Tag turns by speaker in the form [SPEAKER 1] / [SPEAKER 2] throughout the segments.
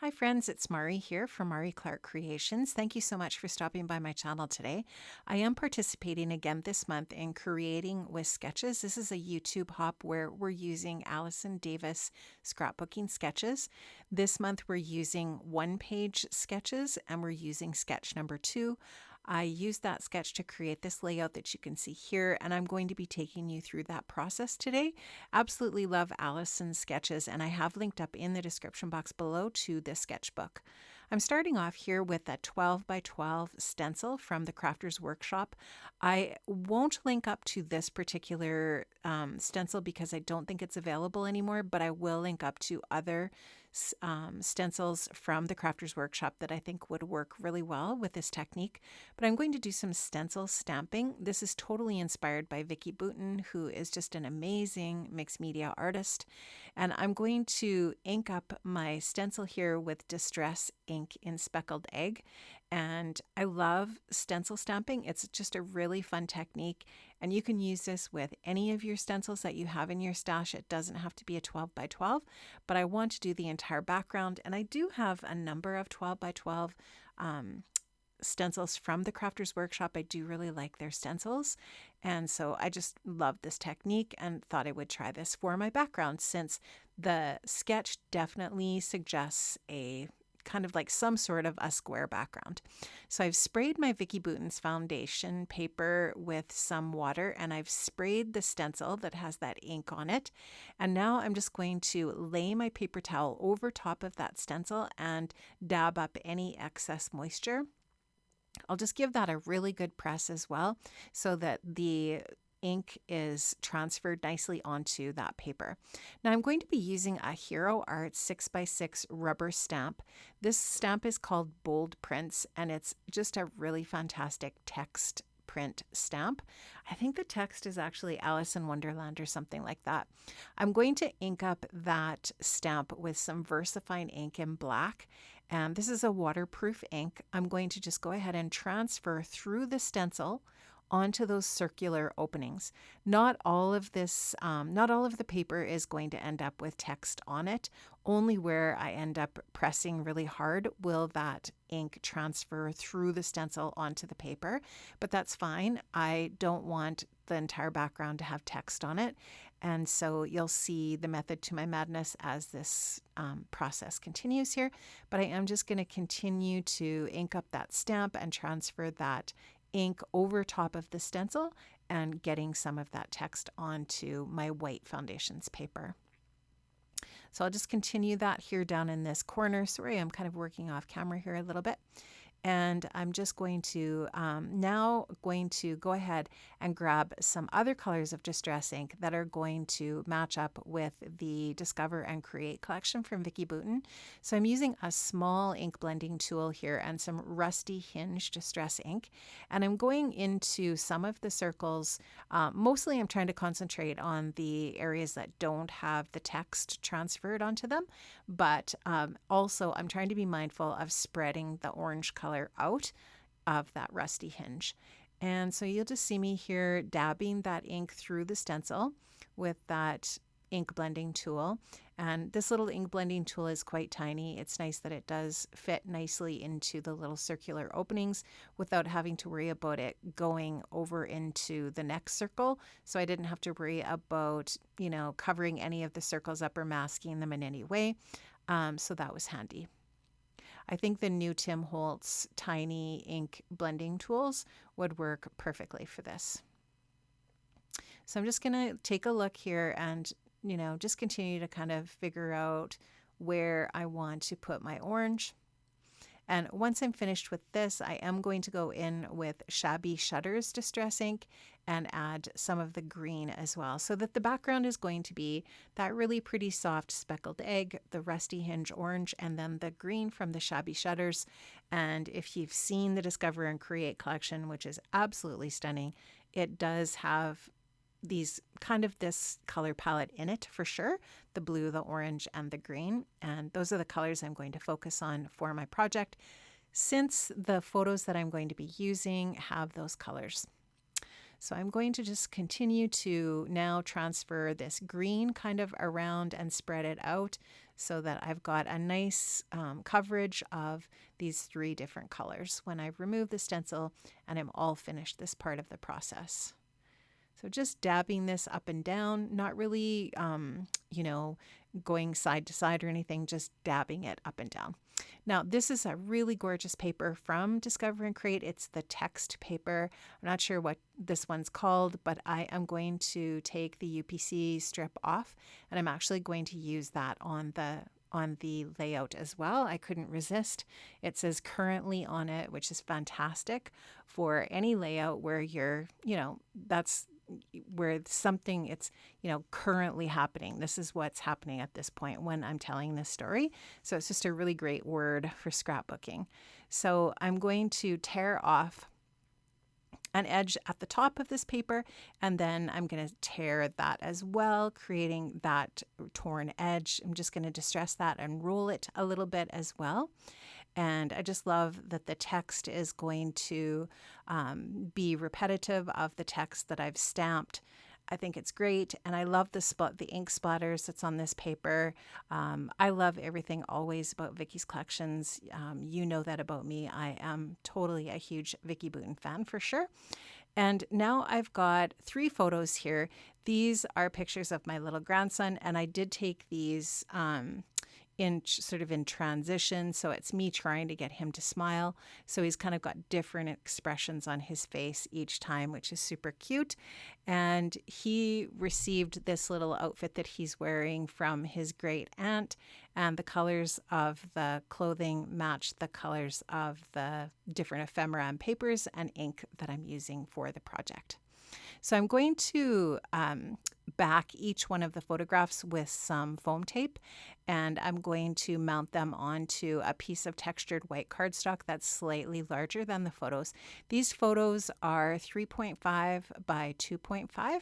[SPEAKER 1] Hi friends, it's Mari here from Mari Clark Creations. Thank you so much for stopping by my channel today. I am participating again this month in Creating with Sketches. This is a YouTube hop where we're using Allison Davis scrapbooking sketches. This month we're using one-page sketches and we're using sketch number 2. I used that sketch to create this layout that you can see here, and I'm going to be taking you through that process today. Absolutely love Allison's sketches, and I have linked up in the description box below to the sketchbook. I'm starting off here with a 12 by 12 stencil from the Crafter's Workshop. I won't link up to this particular stencil because I don't think it's available anymore, but I will link up to other stencils from the Crafter's Workshop that I think would work really well with this technique. But I'm going to do some stencil stamping. This is totally inspired by Vicki Boutin, who is just an amazing mixed media artist. And I'm going to ink up my stencil here with Distress ink in Speckled Egg. And I love stencil stamping. It's just a really fun technique. And you can use this with any of your stencils that you have in your stash. It doesn't have to be a 12 by 12, but I want to do the entire background. And I do have a number of 12 by 12 stencils from the Crafter's Workshop. I do really like their stencils. And so I just love this technique and thought I would try this for my background, since the sketch definitely suggests a kind of like some sort of a square background. So I've sprayed my Vicki Boutin's foundation paper with some water, and I've sprayed the stencil that has that ink on it. And now I'm just going to lay my paper towel over top of that stencil and dab up any excess moisture. I'll just give that a really good press as well so that the ink is transferred nicely onto that paper. Now I'm going to be using a Hero Art 6x6 rubber stamp. This stamp is called Bold Prints, and it's just a really fantastic text print stamp. I think the text is actually Alice in Wonderland or something like that. I'm going to ink up that stamp with some VersaFine ink in black. And this is a waterproof ink. I'm going to just go ahead and transfer through the stencil onto those circular openings. Not all of the paper is going to end up with text on it. Only where I end up pressing really hard will that ink transfer through the stencil onto the paper, but that's fine. I don't want the entire background to have text on it. And so you'll see the method to my madness as this process continues here, but I am just going to continue to ink up that stamp and transfer that ink over top of the stencil and getting some of that text onto my white foundations paper. So I'll just continue that here down in this corner. Sorry, I'm kind of working off camera here a little bit. And I'm just going to now go ahead and grab some other colors of Distress ink that are going to match up with the Discover and Create collection from Vicki Boutin. So I'm using a small ink blending tool here and some rusty Hinge Distress ink. And I'm going into some of the circles. Mostly I'm trying to concentrate on the areas that don't have the text transferred onto them. But also I'm trying to be mindful of spreading the orange color out of that rusty hinge. And so you'll just see me here dabbing that ink through the stencil with that ink blending tool. And this little ink blending tool is quite tiny. It's nice that it does fit nicely into the little circular openings without having to worry about it going over into the next circle. So I didn't have to worry about, covering any of the circles up or masking them in any way. So that was handy. I think the new Tim Holtz tiny ink blending tools would work perfectly for this. So I'm just going to take a look here and, just continue to kind of figure out where I want to put my orange. And once I'm finished with this, I am going to go in with Shabby Shutter's Distress ink and add some of the green as well, so that the background is going to be that really pretty soft Speckled Egg, the rusty Hinge orange, and then the green from the Shabby Shutters. And if you've seen the Discover and Create collection, which is absolutely stunning, it does have this color palette in it for sure, the blue, the orange, and the green. And those are the colors I'm going to focus on for my project, since the photos that I'm going to be using have those colors. So I'm going to just continue to now transfer this green kind of around and spread it out so that I've got a nice coverage of these 3 different colors when I've removed the stencil and I'm all finished this part of the process. So just dabbing this up and down, not really, going side to side or anything, just dabbing it up and down. Now, this is a really gorgeous paper from Discover and Create. It's the text paper. I'm not sure what this one's called, but I am going to take the UPC strip off, and I'm actually going to use that on the layout as well. I couldn't resist. It says currently on it, which is fantastic for any layout where you're, that's where something it's currently happening. This is what's happening at this point when I'm telling this story. So it's just a really great word for scrapbooking. So I'm going to tear off an edge at the top of this paper, and then I'm going to tear that as well, creating that torn edge. I'm just going to distress that and roll it a little bit as well. And I just love that the text is going to be repetitive of the text that I've stamped. I think it's great. And I love the ink splatters that's on this paper. I love everything always about Vicky's Collections. You know that about me. I am totally a huge Vicky Booten fan for sure. And now I've got 3 photos here. These are pictures of my little grandson, and I did take these in transition. So it's me trying to get him to smile. So he's kind of got different expressions on his face each time, which is super cute. And he received this little outfit that he's wearing from his great aunt, and the colors of the clothing match the colors of the different ephemera and papers and ink that I'm using for the project. So I'm going to back each one of the photographs with some foam tape, and I'm going to mount them onto a piece of textured white cardstock that's slightly larger than the photos. These photos are 3.5 by 2.5.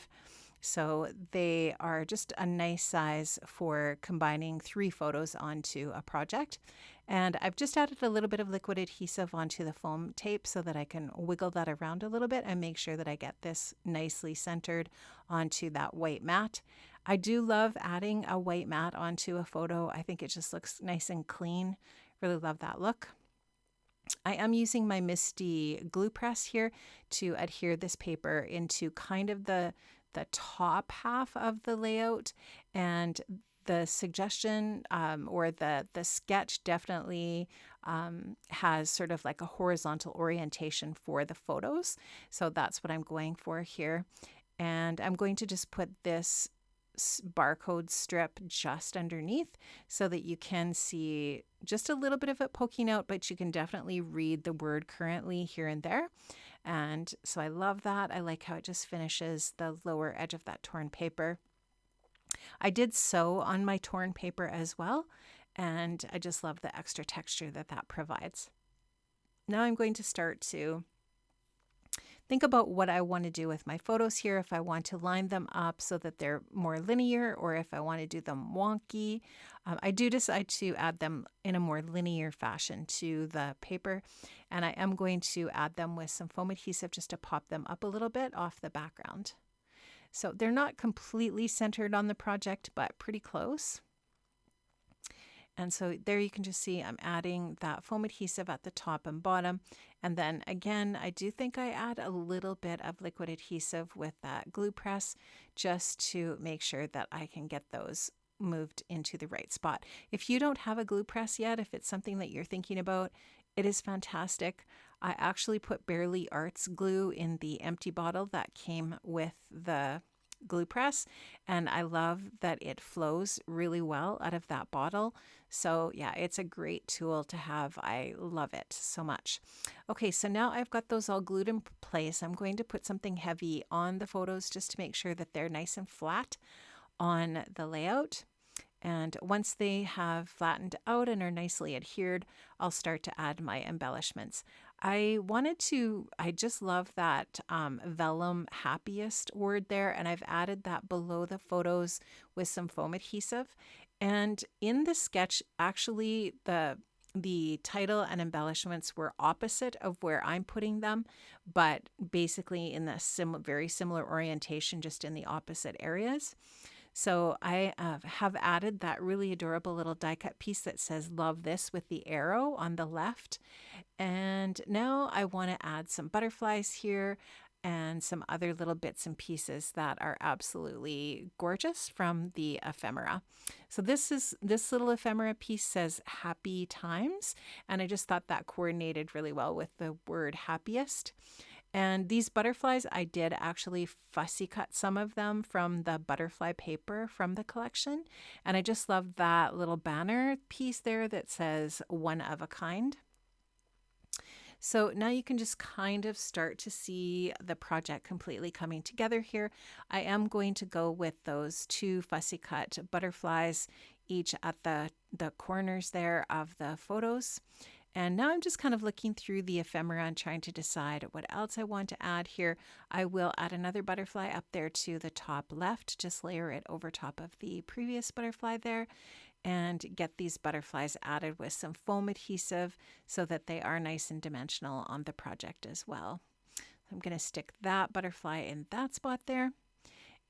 [SPEAKER 1] So they are just a nice size for combining 3 photos onto a project. And I've just added a little bit of liquid adhesive onto the foam tape so that I can wiggle that around a little bit and make sure that I get this nicely centered onto that white mat. I do love adding a white mat onto a photo. I think it just looks nice and clean. Really love that look. I am using my Misty glue press here to adhere this paper into kind of the top half of the layout, and the suggestion or the sketch definitely has sort of like a horizontal orientation for the photos. So that's what I'm going for here. And I'm going to just put this barcode strip just underneath so that you can see just a little bit of it poking out, but you can definitely read the word currently here and there. And so I love that. I like how it just finishes the lower edge of that torn paper. I did sew on my torn paper as well, and I just love the extra texture that that provides. Now I'm going to start to think about what I want to do with my photos here, if I want to line them up so that they're more linear, or if I want to do them wonky. I do decide to add them in a more linear fashion to the paper, and I am going to add them with some foam adhesive just to pop them up a little bit off the background. So they're not completely centered on the project, but pretty close. And so there you can just see I'm adding that foam adhesive at the top and bottom. And then again, I do think I add a little bit of liquid adhesive with that glue press just to make sure that I can get those moved into the right spot. If you don't have a glue press yet, if it's something that you're thinking about, it is fantastic. I actually put Barely Arts glue in the empty bottle that came with the glue press, and I love that it flows really well out of that bottle. So yeah, it's a great tool to have. I love it so much. Okay, so now I've got those all glued in place. I'm going to put something heavy on the photos just to make sure that they're nice and flat on the layout. And once they have flattened out and are nicely adhered, I'll start to add my embellishments. I just love that vellum happiest word there, and I've added that below the photos with some foam adhesive. And in the sketch, actually, the title and embellishments were opposite of where I'm putting them, but basically in the very similar orientation, just in the opposite areas. So I have added that really adorable little die cut piece that says love this with the arrow on the left. And now I want to add some butterflies here and some other little bits and pieces that are absolutely gorgeous from the ephemera. So this little ephemera piece says happy times, and I just thought that coordinated really well with the word happiest. And these butterflies, I did actually fussy cut some of them from the butterfly paper from the collection. And I just love that little banner piece there that says one of a kind. So now you can just kind of start to see the project completely coming together here. I am going to go with those 2 fussy cut butterflies, each at the corners there of the photos. And now I'm just kind of looking through the ephemera and trying to decide what else I want to add here. I will add another butterfly up there to the top left, just layer it over top of the previous butterfly there, and get these butterflies added with some foam adhesive so that they are nice and dimensional on the project as well. I'm going to stick that butterfly in that spot there.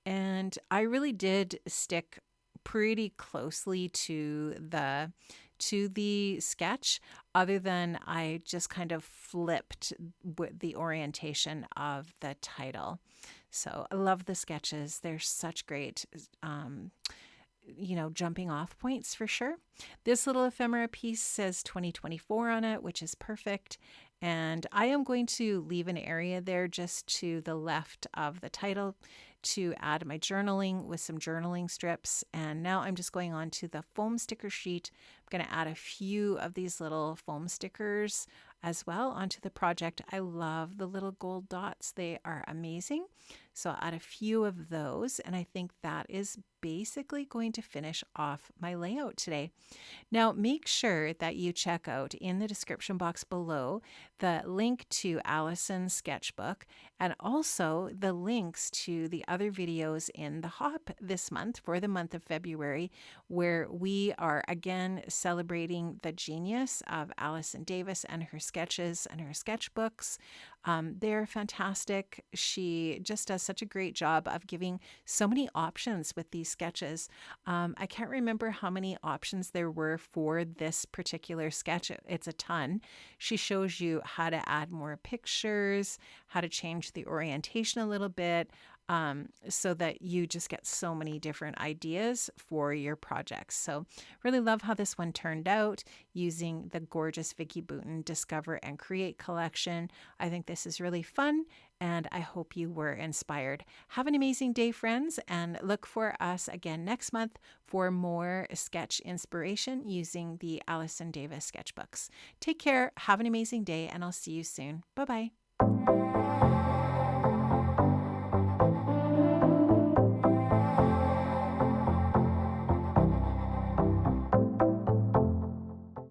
[SPEAKER 1] And I really did stick pretty closely to the sketch, other than I just kind of flipped with the orientation of the title. So I love the sketches. They're such great jumping off points for sure. This little ephemera piece says 2024 on it, which is perfect. And I am going to leave an area there just to the left of the title to add my journaling with some journaling strips. And now I'm just going on to the foam sticker sheet. I'm going to add a few of these little foam stickers as well onto the project. I love the little gold dots. They are amazing. So I'll add a few of those, and I think that is basically going to finish off my layout today. Now, make sure that you check out in the description box below the link to Allison's sketchbook and also the links to the other videos in the Hop this month for the month of February, where we are again celebrating the genius of Allison Davis and her sketches and her sketchbooks. They're fantastic. She just does such a great job of giving so many options with these sketches. I can't remember how many options there were for this particular sketch. It's a ton. She shows you how to add more pictures, how to change the orientation a little bit, so that you just get so many different ideas for your projects. So really love how this one turned out using the gorgeous Vicki Boutin Discover and Create collection. I think this is really fun, and I hope you were inspired. Have an amazing day, friends, and look for us again next month for more sketch inspiration using the Allison Davis sketchbooks. Take care, have an amazing day, and I'll see you soon. Bye-bye.